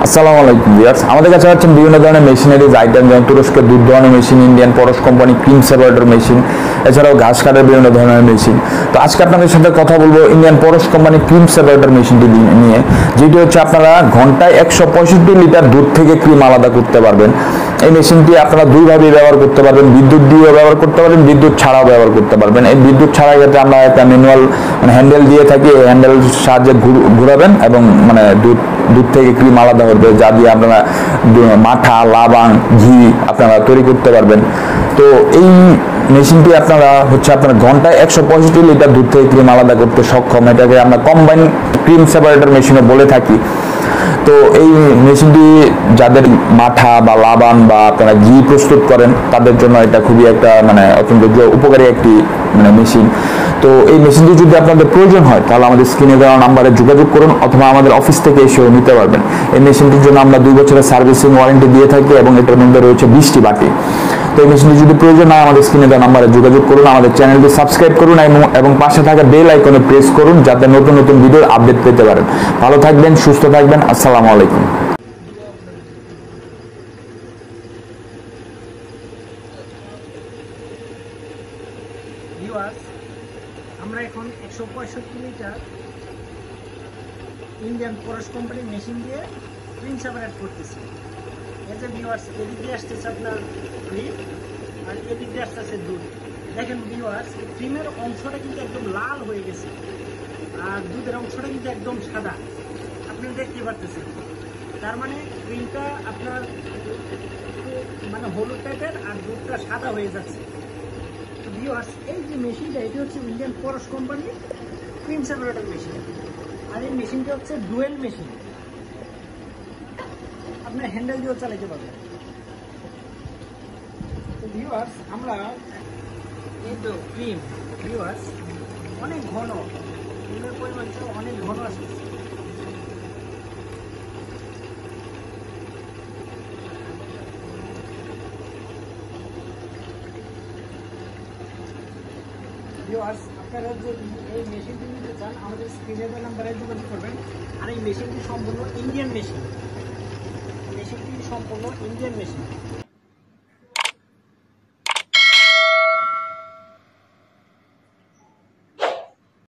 আসসালামু আলাইকুম ভিউয়ার্স, আমাদের কাছে হচ্ছে বিভিন্ন ধরনের মেশিনারিজ আইটেম, যেমন তুরস্কের দুধ দোয়ানো মেশিন, ইন্ডিয়ান পরশ কোম্পানি ক্রিম সেপারেটর মেশিন, এছাড়াও ঘাস কাটার বিভিন্ন ধরনের মেশিন। তো আজকে আপনাদের সাথে কথা বলবো ইন্ডিয়ান পরশ কোম্পানি ক্রিম সেপারেটর মেশিনটি নিয়ে, যেটি হচ্ছে আপনারা ঘন্টায় 165 লিটার দুধ থেকে ক্রিম আলাদা করতে পারবেন। এই মেশিনটি আপনারা দুইভাবে ব্যবহার করতে পারবেন, বিদ্যুৎ দিয়েও ব্যবহার করতে পারবেন, বিদ্যুৎ ছাড়াও ব্যবহার করতে পারবেন। এই বিদ্যুৎ ছাড়ার ক্ষেত্রে আমরা একটা ম্যানুয়াল হ্যান্ডেল দিয়ে থাকি, এই হ্যান্ডেল সাহায্যে ঘুরাবেন এবং দুধ থেকে ক্রিম আলাদা হবে, যা দিয়ে আপনারা মাঠা, লাবাং, ঘি আপনারা তৈরি করতে পারবেন। তো এই মেশিনটি আপনারা ঘন্টায় 165 লিটার দুধ থেকে ক্রিম আলাদা করতে সক্ষম। এটাকে আমরা কম্বাইন ক্রিম সেপারেটর মেশিনও বলে থাকি। তো এই মেশিনটি যাদের মাঠা বা লাবান বা আপনারা ঘি প্রস্তুত করেন, তাদের জন্য এটা খুবই একটা অত্যন্ত উপকারী একটি মেশিন। তো এই মেশিনটি যদি আপনাদের প্রয়োজন হয়, তাহলে আমাদের স্ক্রিনে দেওয়া নাম্বারে যোগাযোগ করুন, অথবা আমাদের অফিস থেকে এসেও নিতে পারবেন। এই মেশিনটির জন্য আমরা 2 বছরের সার্ভিসিং ওয়ারেন্টি দিয়ে থাকি এবং এটার মধ্যে রয়েছে 20টি বাটি। তো এই মেশিনটি যদি প্রয়োজন হয়, আমাদের স্ক্রিনে দেওয়া নাম্বারে যোগাযোগ করুন, আমাদের চ্যানেলটি সাবস্ক্রাইব করুন এবং পাশে থাকা বেল আইকনে প্রেস করুন, যাতে নতুন নতুন ভিডিওর আপডেট পেতে পারেন। ভালো থাকবেন, সুস্থ থাকবেন। আসসালামু আলাইকুম। আমরা এখন 165 লিটার ইন্ডিয়ান পরশ কোম্পানির মেশিন দিয়ে ক্রিম সেপারেট করতেছি। এই যে ভিউয়ার্স, এদিক দিয়ে আসতেছে আপনার ক্রিম আর এদিক দিয়ে আসতেছে দুধ। দেখেন ভিউয়ার্স, ক্রিমের অংশটা কিন্তু একদম লাল হয়ে গেছে আর দুধের অংশটা কিন্তু একদম সাদা, আপনি দেখতে পারতেছেন। তার মানে ক্রিমটা আপনার হলুদ টাইপের আর দুধটা সাদা হয়ে যাচ্ছে। ভিউয়ার্স, এই যে মেশিনটা, এটি হচ্ছে ইন্ডিয়ান পরশ কোম্পানির ক্রিম সেপারেটর মেশিন। আর এই মেশিনটা হচ্ছে ডুয়েল মেশিন, আপনার হ্যান্ডেল দিয়েও চালাতে পারবেন। তো ভিউয়ার্স, আমরা এই তো ক্রিম, ভিউয়ার্স অনেক ঘন, ক্রিমের পরিমাণটা অনেক ঘন আসছে। ভিউয়ার্স, আপনারা যদি এই মেশিনটি নিতে চান, আমাদের স্ক্রিনে দেওয়া নাম্বারে যোগাযোগ করবেন। আর এই মেশিনটি সম্পূর্ণ ইন্ডিয়ান মেশিন, মেশিনটি সম্পূর্ণ ইন্ডিয়ান মেশিন।